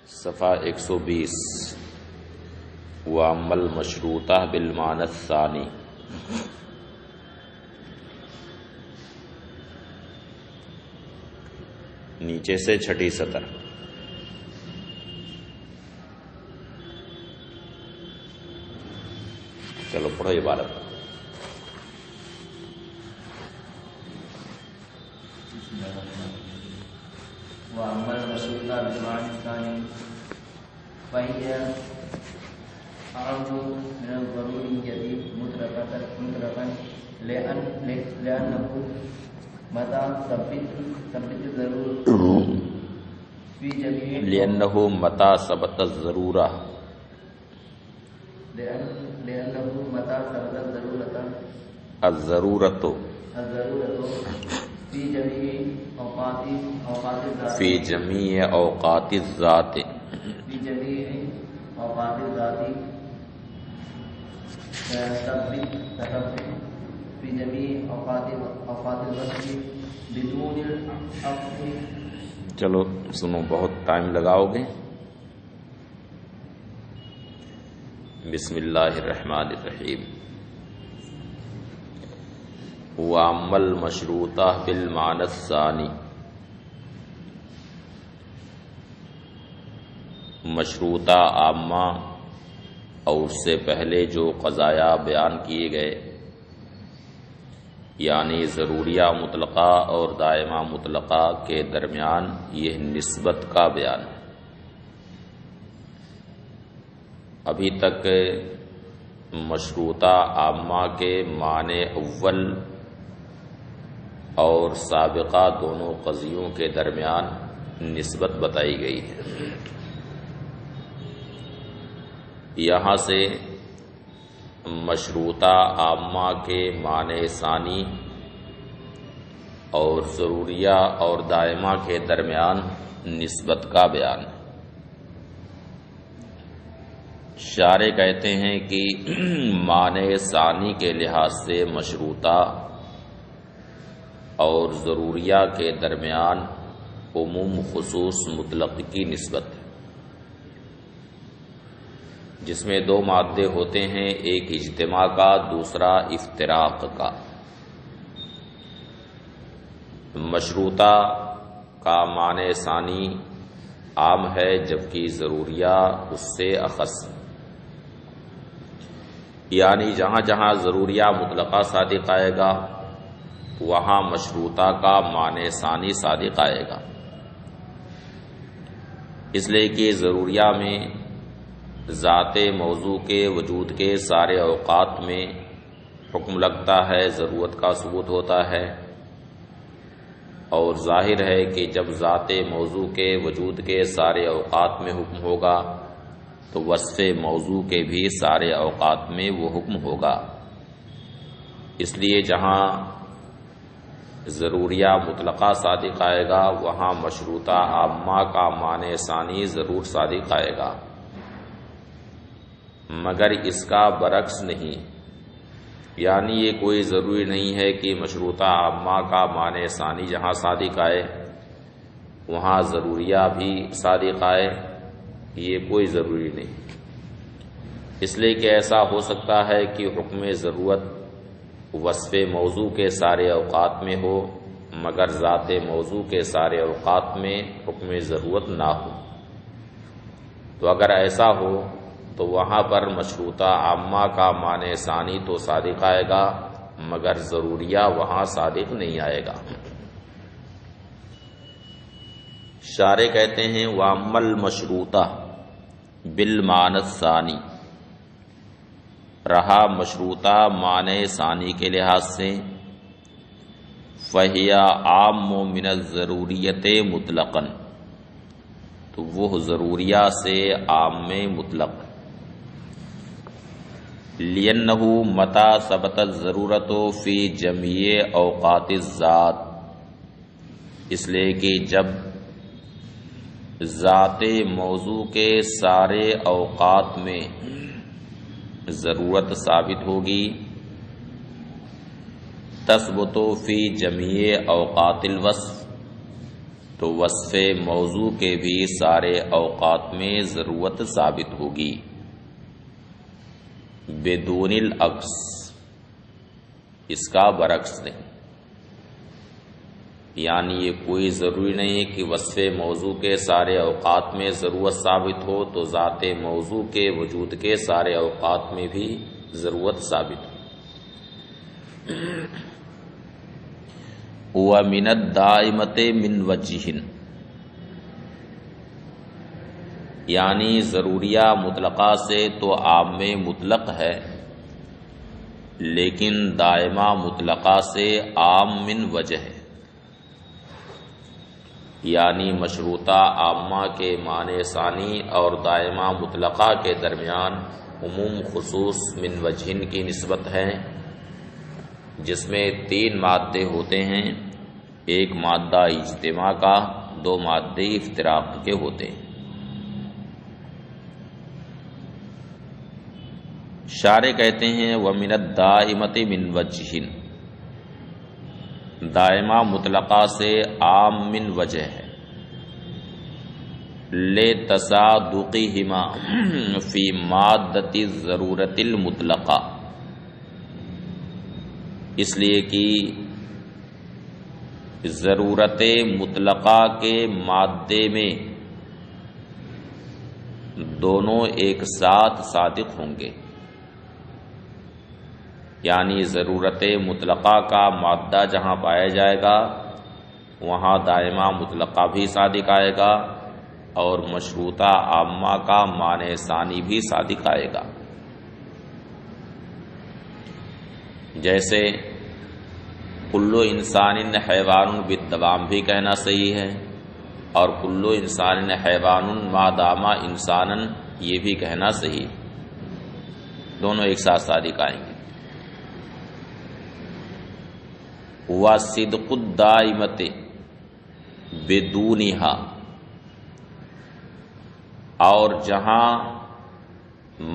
صفحہ 120 وَأَمَّا الْمَشْرُوطَةُ بِالْمَعْنَى الثَّانِي نیچے سے چھٹی سطر چلو پڑھو عبارت وَأَمَّا الْمَشْرُوطَةُ بِالْمَعْنَى الثَّانِي فَهِيَ أَعَمُّ مِنَ الضَّرُورِيَّةِ مُطْلَقًا لِأَنَّهُ مَتَى ثَبَتَتِ الضرورة في جميع أوقات الذات تثبت في جميع أوقات الوصف بدون العطف. چلو سنو، بہت ٹائم لگاؤ گے. بسم اللہ الرحمن الرحیم. وَأَمَّا الْمَشْرُوطَةُ بِالْمَعْنَى الثَّانِي مشروطہ عامہ اور اس سے پہلے جو قضایا بیان کیے گئے، یعنی ضروریہ مطلقہ اور دائمہ مطلقہ کے درمیان یہ نسبت کا بیان ہے. ابھی تک مشروطہ عامہ کے معنی اول اور سابقہ دونوں قضیوں کے درمیان نسبت بتائی گئی ہے. یہاں سے مشروطہ عامہ کے معنی ثانی اور ضروریہ اور دائمہ کے درمیان نسبت کا بیان ہے. شارح کہتے ہیں کہ معنی ثانی کے لحاظ سے مشروطہ اور ضروریہ کے درمیان عموم خصوص مطلق کی نسبت ہے، جس میں دو مادے ہوتے ہیں، ایک اجتماع کا، دوسرا افتراق کا. مشروطہ کا معنی ثانی عام ہے، جبکہ ضروریہ اس سے اخص، یعنی جہاں جہاں ضروریہ مطلقہ صادق آئے گا وہاں مشروطہ کا معنی ثانی صادق آئے گا. اس لیے کہ ضروریہ میں ذات موضوع کے وجود کے سارے اوقات میں حکم لگتا ہے، ضرورت کا ثبوت ہوتا ہے، اور ظاہر ہے کہ جب ذات موضوع کے وجود کے سارے اوقات میں حکم ہوگا تو وصف موضوع کے بھی سارے اوقات میں وہ حکم ہوگا. اس لیے جہاں ضروریہ مطلقہ صادق آئے گا وہاں مشروطہ عامہ کا معنی ثانی ضرور صادق آئے گا، مگر اس کا برعکس نہیں. یعنی یہ کوئی ضروری نہیں ہے کہ مشروطہ عامہ کا معنی ثانی جہاں صادق آئے وہاں ضروریہ بھی صادق آئے، یہ کوئی ضروری نہیں. اس لیے کہ ایسا ہو سکتا ہے کہ حکم ضرورت وصف موضوع کے سارے اوقات میں ہو مگر ذات موضوع کے سارے اوقات میں حکم ضرورت نہ ہو. تو اگر ایسا ہو تو وہاں پر مشروطہ عامہ کا معنی ثانی تو صادق آئے گا مگر ضروریہ وہاں صادق نہیں آئے گا. شارح کہتے ہیں وَأَمَّا الْمَشْرُوطَةُ بِالْمَعْنَى الثَّانِي رہا مشروطہ معنی ثانی کے لحاظ سے فَهِيَ عَامٌ مِنَ الضَّرُورِيَّةِ مُطْلَقًا تو وہ ضروریہ سے عام میں مطلق، لِأَنَّهُ مَتَى ثَبَتَتِ الضَّرُورَةُ فِي جَمِيعِ أَوْقَاتِ الذَّاتِ اس لیے کہ جب ذات موضوع کے سارے اوقات میں ضرورت ثابت ہوگی، تثبت فی جمیع اوقات الوصف تو وصف موضوع کے بھی سارے اوقات میں ضرورت ثابت ہوگی بدون العکس، اس کا برعکس نہیں۔ یعنی یہ کوئی ضروری نہیں کہ وصف موضوع کے سارے اوقات میں ضرورت ثابت ہو تو ذات موضوع کے وجود کے سارے اوقات میں بھی ضرورت ثابت ہو۔ وَمِنَ الدَّائِمَةِ مِنْ وَجْهٍ، یعنی ضروریہ مطلقہ سے تو عام مطلق ہے، لیکن دائمہ مطلقہ سے عام من وجہ ہے۔ یعنی مشروطہ عامہ کے معنی ثانی اور دائمہ مطلقہ کے درمیان عموم خصوص من وجہن کی نسبت ہے، جس میں 3 مادے ہوتے ہیں، ایک مادہ اجتماع کا، 2 مادے افتراق کے ہوتے ہیں۔ شارح کہتے ہیں وَمِنَ الدَّائِمَةِ مِنْ وَجْهٍ، دائمہ مطلقہ سے عام من وجہ ہے، لِتَصَادُقِهِمَا فِي مادۃ الضرورۃ المطلقہ، اس لیے کہ ضرورت مطلقہ کے مادے میں دونوں ایک ساتھ صادق ہوں گے۔ یعنی ضرورت مطلقہ کا مادہ جہاں پایا جائے گا وہاں دائمہ مطلقہ بھی صادق آئے گا اور مشروطہ عامہ کا معنی ثانی بھی صادق آئے گا۔ جیسے کلو انسان حیوان بالدوام بھی کہنا صحیح ہے، اور کلو انسان حیوان ما دام انسانا یہ بھی کہنا صحیح، دونوں ایک ساتھ صادق آئیں گے۔ وَصِدْقُ الدَّائِمَةِ بِدُونِهَا، اور جہاں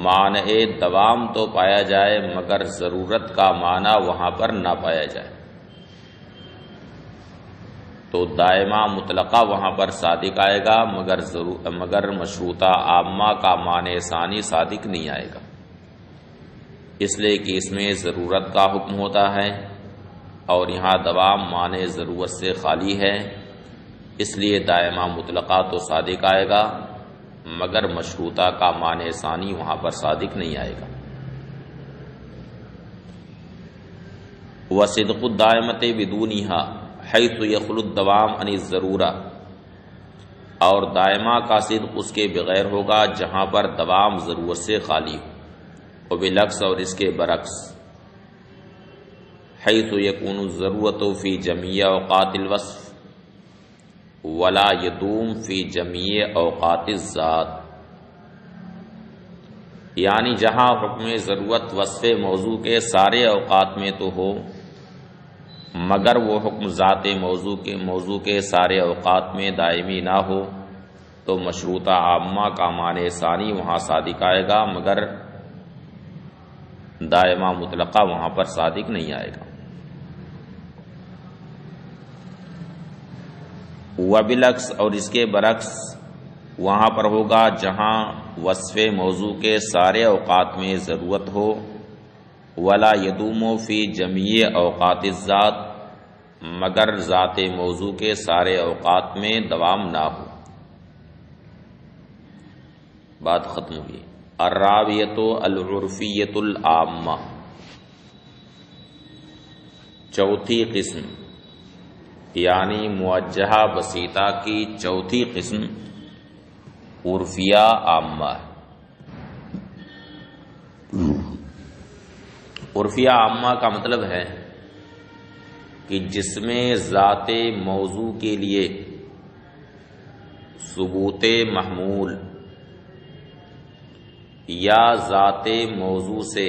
معنی دوام تو پایا جائے مگر ضرورت کا معنی وہاں پر نہ پایا جائے تو دائمہ مطلقہ وہاں پر صادق آئے گا مگر مشروطہ عامہ کا معنی ثانی صادق نہیں آئے گا، اس لیے کہ اس میں ضرورت کا حکم ہوتا ہے اور یہاں دوام معنی ضرورت سے خالی ہے، اس لیے دائمہ مطلقہ تو صادق آئے گا مگر مشروطہ کا معنی ثانی وہاں پر صادق نہیں آئے گا۔ وَصِدْقُ الدَّائِمَةِ بِدُونِهَا حَيْثُ يَخْلُو الدَّوَامُ عَنِ الضَّرُورَةِ، اور دائمہ کا صدق اس کے بغیر ہوگا جہاں پر دوام ضرورت سے خالی ہو، وبالعکس اور اس کے برعکس حیث یکون الضرورۃ فی جمیع اوقات الوصف ولا یدوم فی جمیع اوقات الذات، یعنی جہاں حکم ضرورت وصف موضوع کے سارے اوقات میں تو ہو مگر وہ حکم ذات موضوع کے سارے اوقات میں دائمی نہ ہو تو مشروطہ عامہ کا معنی ثانی وہاں صادق آئے گا مگر دائمہ مطلقہ وہاں پر صادق نہیں آئے گا۔ وبالعکس اور اس کے برعکس وہاں پر ہوگا جہاں وصف موضوع کے سارے اوقات میں ضرورت ہو ولا یدوم فی جمیع اوقات الذات، مگر ذات موضوع کے سارے اوقات میں دوام نہ ہو۔ بات ختم ہوئی۔ الراویۃ العرفیۃ العامہ، چوتھی قسم یعنی موجہہ بسیطہ کی چوتھی قسم عرفیہ عامہ ہے۔ عرفیہ عامہ کا مطلب ہے کہ جس میں ذات موضوع کے لیے ثبوت محمول یا ذات موضوع سے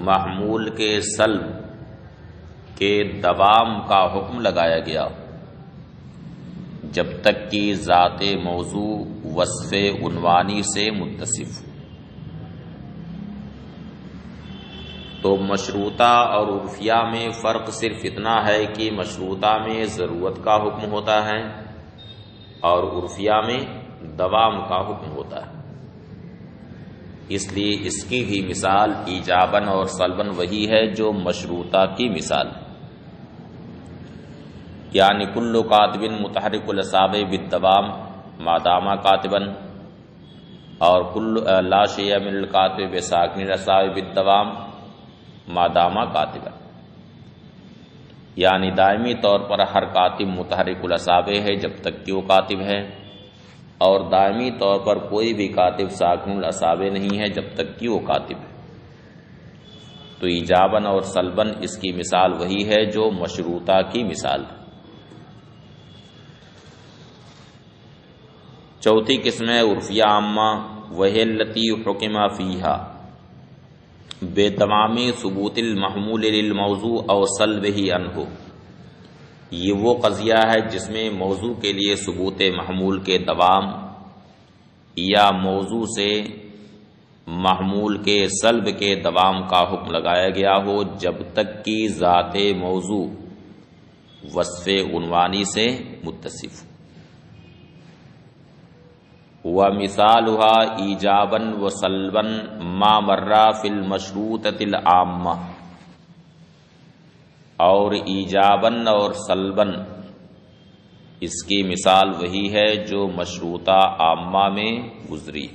محمول کے سلب کے دوام کا حکم لگایا گیا جب تک کہ ذات موضوع وصف عنوانی سے متصف ہو۔ تو مشروطہ اور عرفیہ میں فرق صرف اتنا ہے کہ مشروطہ میں ضرورت کا حکم ہوتا ہے اور عرفیہ میں دوام کا حکم ہوتا ہے، اس لیے اس کی بھی مثال ایجاباً اور سلباً وہی ہے جو مشروطہ کی مثال، یعنی کل کاتب متحرک الاصابع بالدوام ما دام کاتبا، اور کل لا شیء من الکاتب بساکن الاصابع بالدوام ما دام کاتبا، یعنی دائمی طور پر ہر کاتب متحرک الاصابع ہے جب تک کہ وہ کاتب ہے، اور دائمی طور پر کوئی بھی کاتب ساکن الاصابع نہیں ہے جب تک کہ وہ کاتب ہے۔ تو ایجاباً اور سلباً اس کی مثال وہی ہے جو مشروطہ کی مثال ہے۔ چوتھی قسم ہے عرفیہ عامہ، وہی التی حکم فیہا بتمام ثبوت المحمول للموضوع او سلبہ عنہ، یہ وہ قضیہ ہے جس میں موضوع کے لیے ثبوت محمول کے دوام یا موضوع سے محمول کے سلب کے دوام کا حکم لگایا گیا ہو جب تک کہ ذات موضوع وصف عنوانی سے متصف ہو۔ وَمِثَالُهَا ایجاباً وسلباً ما مر فی المشروطۃ العامہ، اور ایجاباً اور سلباً اس کی مثال وہی ہے جو مشروطہ عامہ میں گزری،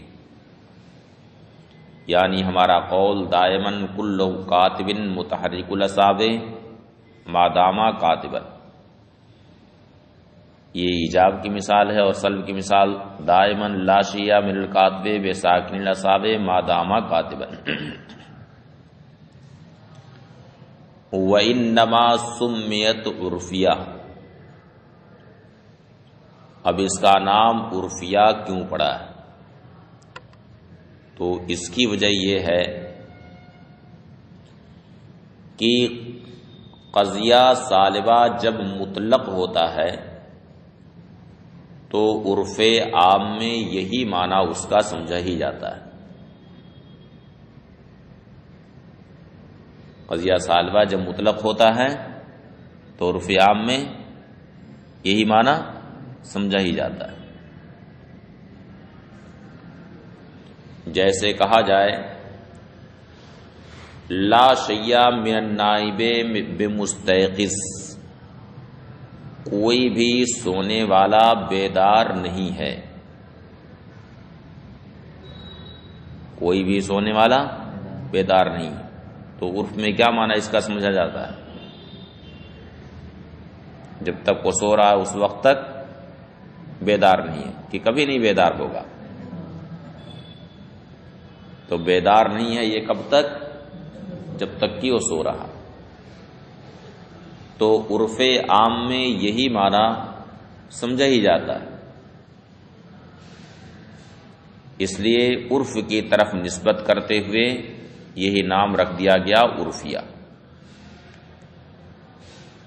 یعنی ہمارا قول دائماً کل کاتب متحرک الاصابع ما دام کاتبا، یہ ایجاب کی مثال ہے، اور سلب کی مثال دائماً لا شیء من الکاتب بساکن الاصابع ما دام کاتبا۔ وَإِنَّمَا سُمِّيَتْ عُرْفِیہ، اب اس کا نام عرفیہ کیوں پڑا ہے؟ تو اس کی وجہ یہ ہے کہ قضیہ سالبہ جب مطلق ہوتا ہے تو عرف عام میں یہی معنی اس کا سمجھا ہی جاتا ہے۔ قضیہ سالبہ جب مطلق ہوتا ہے تو عرف عام میں یہی معنی سمجھا ہی جاتا ہے۔ جیسے کہا جائے لا شیء من النائب بمستيقظ، کوئی بھی سونے والا بیدار نہیں ہے، کوئی بھی سونے والا بیدار نہیں ہے، تو عرف میں کیا معنی اس کا سمجھا جاتا ہے؟ جب تک وہ سو رہا ہے اس وقت تک بیدار نہیں ہے، کہ کبھی نہیں بیدار ہوگا۔ تو بیدار نہیں ہے یہ کب تک؟ جب تک کہ وہ سو رہا۔ تو عرف عام میں یہی معنی سمجھا ہی جاتا ہے، اس لیے عرف کی طرف نسبت کرتے ہوئے یہی نام رکھ دیا گیا عرفیہ،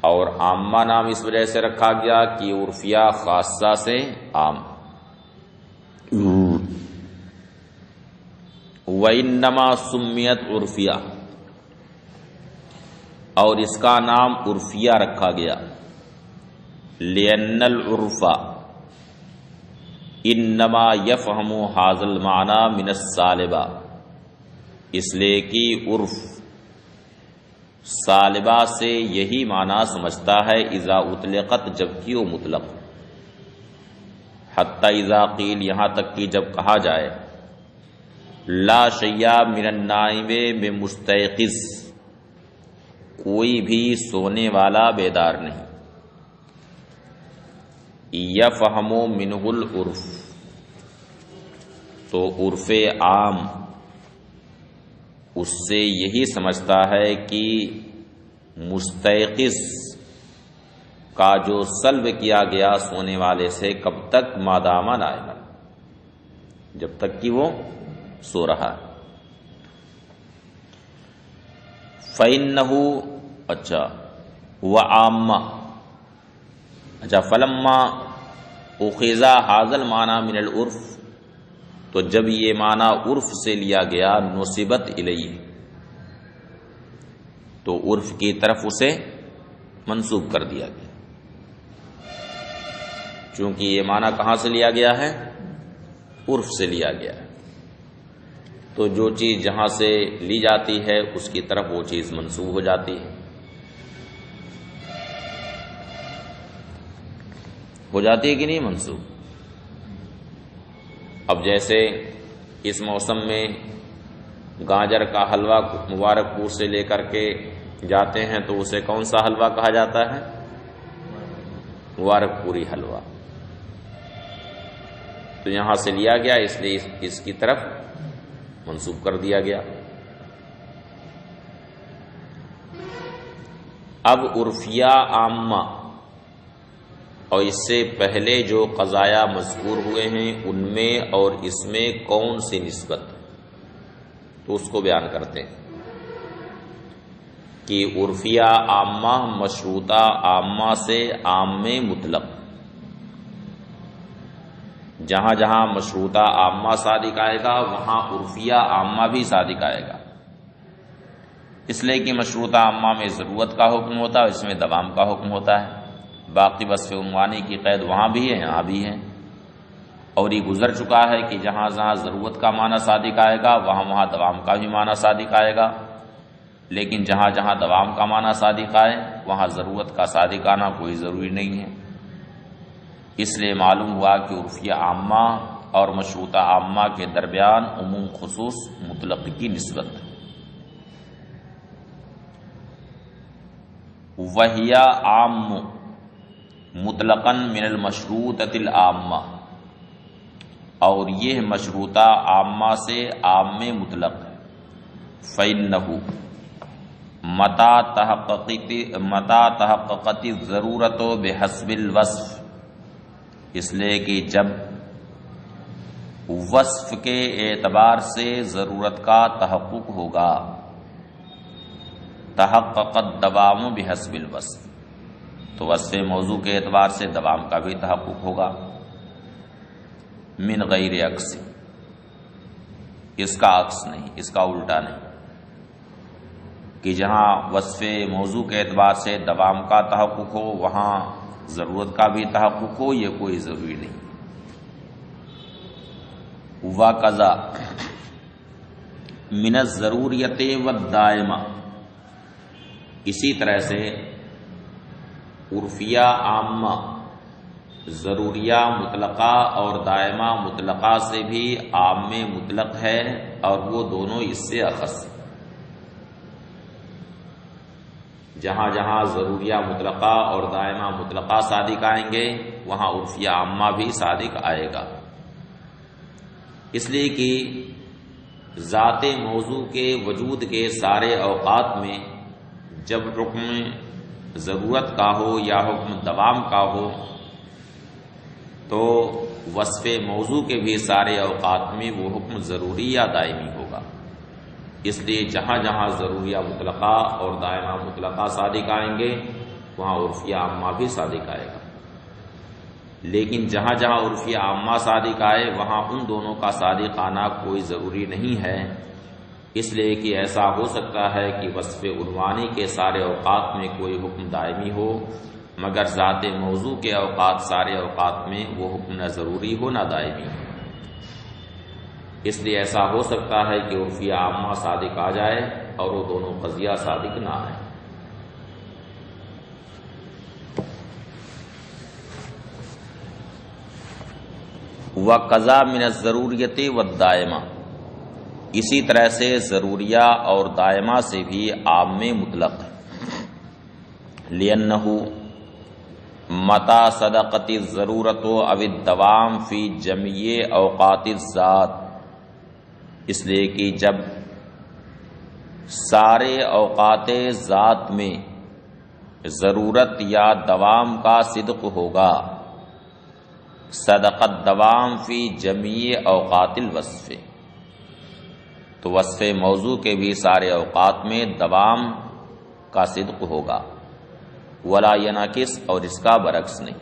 اور عامہ نام اس وجہ سے رکھا گیا کہ عرفیہ خاصہ سے عام۔ وَإِنَّمَا سُمِّيَتْ عُرْفِیہ، اور اس کا نام عرفیہ رکھا گیا لِأَنَّ الْعُرْفَ إِنَّمَا يَفْهَمُ هَذَا الْمَعْنَى مِنَ السَّالِبَةِ، اس لیے کہ عرف سالبہ سے یہی معنی سمجھتا ہے اذا اطلقت، جبکہ وہ مطلق، حتی اذا قیل، یہاں تک کہ جب کہا جائے لا شیء من النائم بمستيقظ، کوئی بھی سونے والا بیدار نہیں، یفہم منہ العرف، تو عرف عام اس سے یہی سمجھتا ہے کہ مستيقظ کا جو سلب کیا گیا سونے والے سے کب تک؟ مادام نائما، جب تک کہ وہ سو رہا۔ فَإِنَّهُ، اچھا، وَعَامَّ، اچھا، فَلَمَّا أُخِذَ هَذَا الْمَعْنَى مِنَ الْعُرْفِ، تو جب یہ معنی عرف سے لیا گیا، نُسِبَتْ إِلَيْهِ، تو عرف کی طرف اسے منسوب کر دیا گیا، چونکہ یہ معنی کہاں سے لیا گیا ہے؟ عرف سے لیا گیا ہے، تو جو چیز جہاں سے لی جاتی ہے اس کی طرف وہ چیز منسوب ہو جاتی ہے، کہ نہیں منسوب؟ اب جیسے اس موسم میں گاجر کا حلوہ مبارک پور سے لے کر کے جاتے ہیں تو اسے کون سا حلوہ کہا جاتا ہے؟ مبارک پوری حلوہ۔ تو یہاں سے لیا گیا اس لیے اس کی طرف منسوب کر دیا گیا۔ اب عرفیہ عامہ اور اس سے پہلے جو قضایا مذکور ہوئے ہیں ان میں اور اس میں کون سی نسبت، تو اس کو بیان کرتے ہیں کہ عرفیہ عامہ مشروطہ عامہ سے عام مطلق، جہاں جہاں مشروطہ عامہ صادق آئے گا وہاں عرفیہ عامہ بھی صادق آئے گا، اس لیے کہ مشروطہ عامہ میں ضرورت کا حکم ہوتا ہے، اس میں دوام کا حکم ہوتا ہے۔ باقی وصف عنوانی کی قید وہاں بھی ہے یہاں بھی ہے، اور یہ گزر چکا ہے کہ جہاں جہاں ضرورت کا معنی صادق آئے گا وہاں وہاں دوام کا بھی معنی صادق آئے گا، لیکن جہاں جہاں دوام کا معنی صادق آئے وہاں ضرورت کا صادق آنا کوئی ضروری نہیں ہے۔ اس لیے معلوم ہوا کہ عرفیہ عامہ اور مشروطہ عامہ کے درمیان عموم خصوص مطلق کی نسبت ہے۔ وہی عام مطلقاً من المشروطۃ العامہ، اور یہ مشروطہ عامہ سے عام مطلق ہے۔ فإنہ متى تحققت الضرورت بحسب الوصف، اس لیے کہ جب وصف کے اعتبار سے ضرورت کا تحقق ہوگا، تحققت دوام بحسب الوصف، تو وصف موضوع کے اعتبار سے دوام کا بھی تحقق ہوگا، من غیر عکس، اس کا عکس نہیں، اس کا الٹا نہیں، کہ جہاں وصف موضوع کے اعتبار سے دوام کا تحقق ہو وہاں ضرورت کا بھی تحقق ہو، یہ کوئی ضروری نہیں۔ وَقَضَى من الضروریت والدائمہ، اسی طرح سے عرفیہ عامہ ضروریہ مطلقہ اور دائمہ مطلقہ سے بھی عام مطلق ہے، اور وہ دونوں اس سے اخص ہیں۔ جہاں جہاں ضروریہ مطلقہ اور دائمہ مطلقہ صادق آئیں گے وہاں عرفیہ عامہ بھی صادق آئے گا، اس لیے کہ ذات موضوع کے وجود کے سارے اوقات میں جب حکم ضرورت کا ہو یا حکم دوام کا ہو تو وصف موضوع کے بھی سارے اوقات میں وہ حکم ضروری یا دائمی ہوگا، اس لیے جہاں جہاں ضروریہ مطلقہ اور دائمہ مطلقہ صادق آئیں گے وہاں عرفیہ عامہ بھی صادق آئے گا، لیکن جہاں جہاں عرفیہ عامہ صادق آئے وہاں ان دونوں کا صادق آنا کوئی ضروری نہیں ہے، اس لیے کہ ایسا ہو سکتا ہے کہ وصف عنوانی کے سارے اوقات میں کوئی حکم دائمی ہو مگر ذات موضوع کے اوقات سارے اوقات میں وہ حکم نہ ضروری ہو نہ دائمی ہو، اس لیے ایسا ہو سکتا ہے کہ عرفیہ عامہ صادق آ جائے اور وہ دونوں قضیہ صادق نہ آئے۔ وَقَضَى مِنَ الضَّرُورِيَّةِ وَالدَّائِمَةِ، اسی طرح سے ضروریہ اور دائمہ سے بھی عام مطلق ہے۔ لِأَنَّهُ مَتَى صَدَقَتِ الضَّرُورَةُ أَوِ الدَّوَامُ فِي جَمِيعِ أَوْقَاتِ الذَّاتِ، اس لیے کہ جب سارے اوقات ذات میں ضرورت یا دوام کا صدق ہوگا، صدقت دوام فی جمیع اوقات الوصف، تو وصف موضوع کے بھی سارے اوقات میں دوام کا صدق ہوگا، ولا ینعکس، اور اس کا برعکس نہیں۔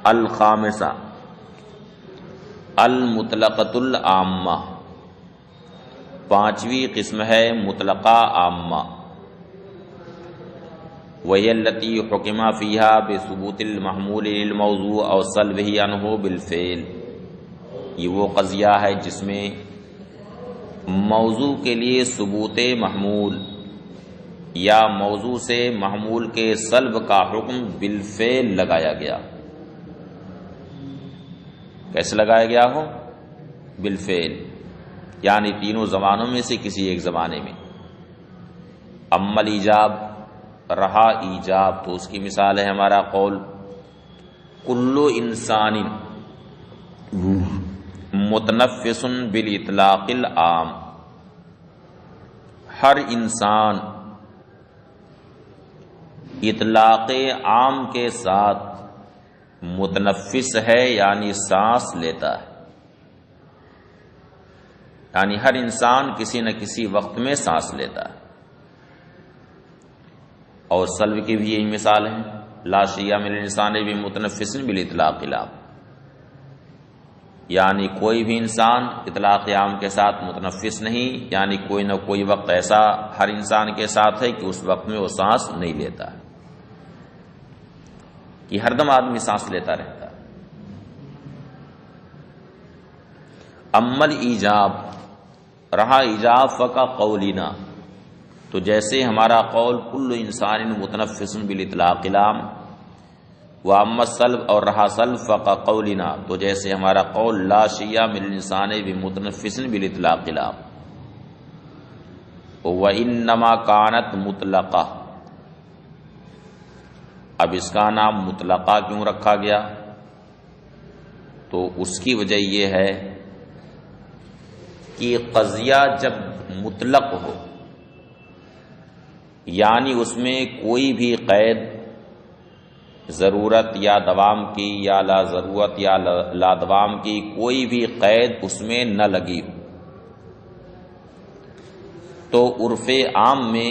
الخامسہ المطلقۃ العامہ، پانچویں قسم ہے مطلقہ عامہ، وہی التی حکم فیہا بثبوت المحمول للموضوع او سلبہ عنہ بالفعل، یہ وہ قضیہ ہے جس میں موضوع کے لیے ثبوت محمول یا موضوع سے محمول کے سلب کا حکم بالفعل لگایا گیا۔ کیسے لگایا گیا ہو؟ بالفعل، یعنی تینوں زمانوں میں سے کسی ایک زمانے میں۔ اما الایجاب، رہا ایجاب، تو اس کی مثال ہے ہمارا قول کل انسان متنفس بالاطلاق العام، ہر انسان اطلاق عام کے ساتھ متنفس ہے، یعنی سانس لیتا ہے، یعنی ہر انسان کسی نہ کسی وقت میں سانس لیتا ہے۔ اور سلب کی بھی یہی مثال ہے، لا شیء من الانسان بمتنفس بالاطلاق العام، یعنی کوئی بھی انسان اطلاق عام کے ساتھ متنفس نہیں، یعنی کوئی نہ کوئی وقت ایسا ہر انسان کے ساتھ ہے کہ اس وقت میں وہ سانس نہیں لیتا ہے، کہ ہر دم آدمی سانس لیتا رہتا ہے۔ اما الایجاب، رہا ایجاب فقا قولنا، تو جیسے ہمارا قول کل انسان متنفس بالاطلاق العام، واما السلب، اور رہا سلب فقا قولنا، تو جیسے ہمارا قول لا شیء من الانسان بمتنفس بالاطلاق العام۔ وانما كانت مطلقہ، اب اس کا نام مطلقہ کیوں رکھا گیا؟ تو اس کی وجہ یہ ہے کہ قضیہ جب مطلق ہو، یعنی اس میں کوئی بھی قید ضرورت یا دوام کی یا لا ضرورت یا لا دوام کی کوئی بھی قید اس میں نہ لگی ہو، تو عرف عام میں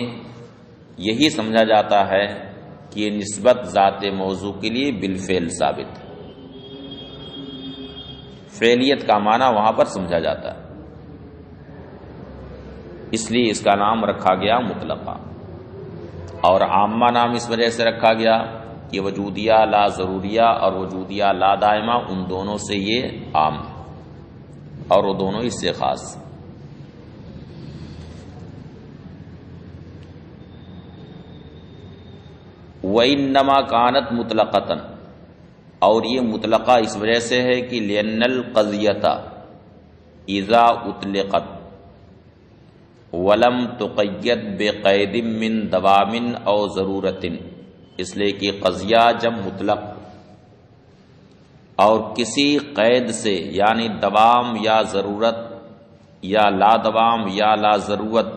یہی سمجھا جاتا ہے کہ یہ نسبت ذات موضوع کے لیے بالفعل ثابت ہے، فعلیت کا معنی وہاں پر سمجھا جاتا ہے، اس لیے اس کا نام رکھا گیا مطلقہ۔ اور عامہ نام اس وجہ سے رکھا گیا کہ وجودیہ لا ضروریہ اور وجودیہ لا دائمہ، ان دونوں سے یہ عام ہے اور وہ دونوں اس سے خاص۔ وَإِنَّمَا كَانَتْ مُطْلَقَةً، اور یہ مطلقہ اس وجہ سے ہے کہ لِأَنَّ الْقَضْيَةَ إِذَا أُطْلِقَتْ وَلَمْ تُقَيَّدْ بِقَيْدٍ مِّن دَوَامٍ أَوْ ضَرُورَةٍ، اس لیے کہ قضیہ جب مطلق اور کسی قید سے، یعنی دوام یا ضرورت یا لا دوام یا لا ضرورت،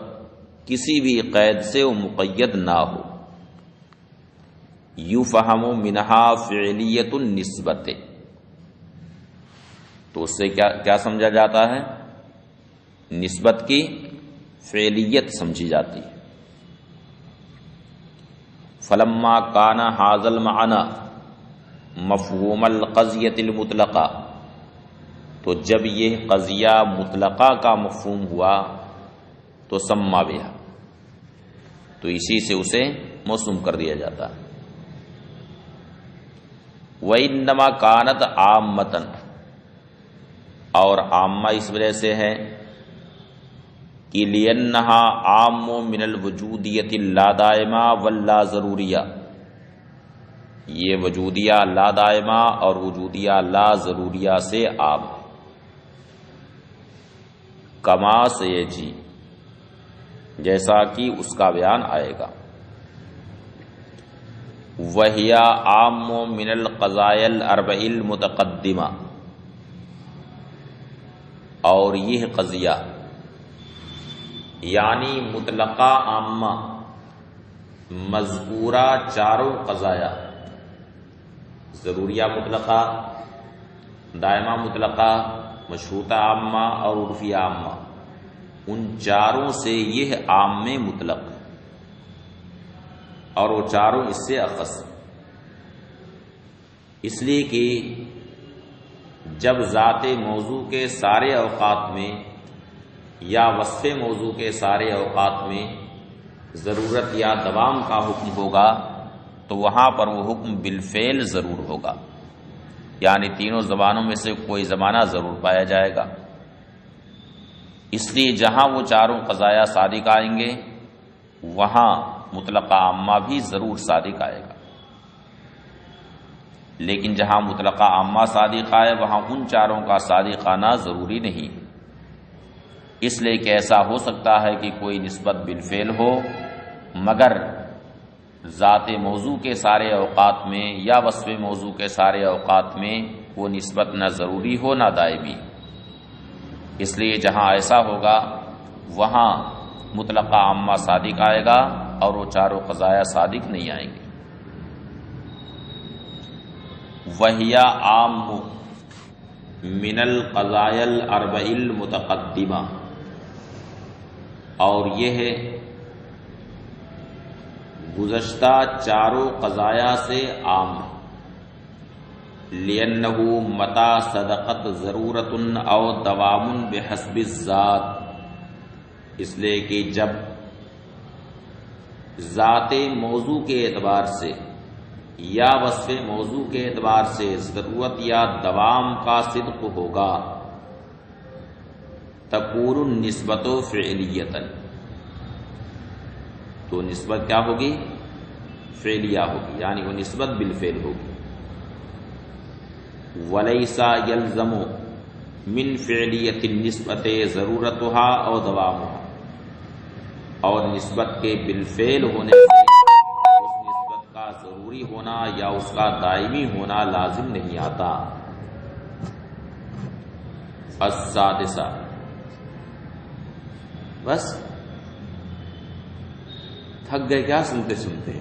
کسی بھی قید سے وہ مقید نہ ہو، یفہم منہا فعلیت النسبت، تو اس سے کیا سمجھا جاتا ہے؟ نسبت کی فعلیت سمجھی جاتی ہے۔ فلما کان ھذا المعنی مفہوم القضیۃ المطلقہ، تو جب یہ قضیہ مطلقہ کا مفہوم ہوا تو سما بہا، تو اسی سے اسے موسوم کر دیا جاتا ہے۔ وَإِنَّمَا كَانَتْ عَامَّةً، اور عامہ اس وجہ سے ہے کہ لِأَنَّهَا عَامٌ مِّنَ الْوُجُودِيَّةِ اللَّادَائِمَةِ وَاللَّاضَرُورِيَّةِ، یہ وجودیہ لا دائمہ اور وجودیہ لا ضروریہ سے عام ہے۔ کما سیجی، جیسا کہ اس کا بیان آئے گا۔ وَهِيَ عَامٌ مِّنَ الْقَضَایَا الْأَرْبَعِ الْمُتَقَدِّمَةِ، اور یہ قضیہ یعنی مطلقہ عامہ مذکورہ چاروں قضایا، ضروریہ مطلقہ، دائمہ مطلقہ، مشروطہ عامہ اور عرفیہ عامہ، ان چاروں سے یہ عام میں مطلق ہے، اور وہ چاروں اس سے اخص، اس لیے کہ جب ذات موضوع کے سارے اوقات میں یا وصف موضوع کے سارے اوقات میں ضرورت یا دوام کا حکم ہوگا تو وہاں پر وہ حکم بالفعل ضرور ہوگا، یعنی تینوں زبانوں میں سے کوئی زمانہ ضرور پایا جائے گا۔ اس لیے جہاں وہ چاروں قضایا صادق آئیں گے وہاں مطلقہ عامہ بھی ضرور صادق آئے گا، لیکن جہاں مطلقہ عامہ صادق آئے وہاں ان چاروں کا صادق آنا ضروری نہیں، اس لیے کہ ایسا ہو سکتا ہے کہ کوئی نسبت بالفعل ہو مگر ذات موضوع کے سارے اوقات میں یا وصف موضوع کے سارے اوقات میں وہ نسبت نہ ضروری ہو نہ دائمی، اس لیے جہاں ایسا ہوگا وہاں مطلقہ عامہ صادق آئے گا اور وہ چاروں قضایا صادق نہیں آئیں گے۔ وَهِيَ عَامٌ مِنَ الْقَضَايَا الْأَرْبَعِ الْمُتَقَدِّمَةِ، اور یہ ہے گزشتہ چاروں قضایا سے عام، لِأَنَّهُ مَتَى صَدَقَتْ ضَرُورَةٌ أَوْ دَوَامٌ بِحَسْبِ الذَّاتِ، اس لیے کہ جب ذات موضوع کے اعتبار سے یا وصف موضوع کے اعتبار سے ضرورت یا دوام کا صدق ہوگا تکون النسبت فعلیۃ، تو نسبت کیا ہوگی؟ فعلیہ ہوگی، یعنی وہ نسبت بالفعل ہوگی۔ ولیس یلزم من فعلیت النسبت ضرورتها او دوامها، اور نسبت کے بالفعل ہونے سے اس نسبت کا ضروری ہونا یا اس کا دائمی ہونا لازم نہیں آتا۔ السادسہ، بس تھک گئے کیا سنتے سنتے؟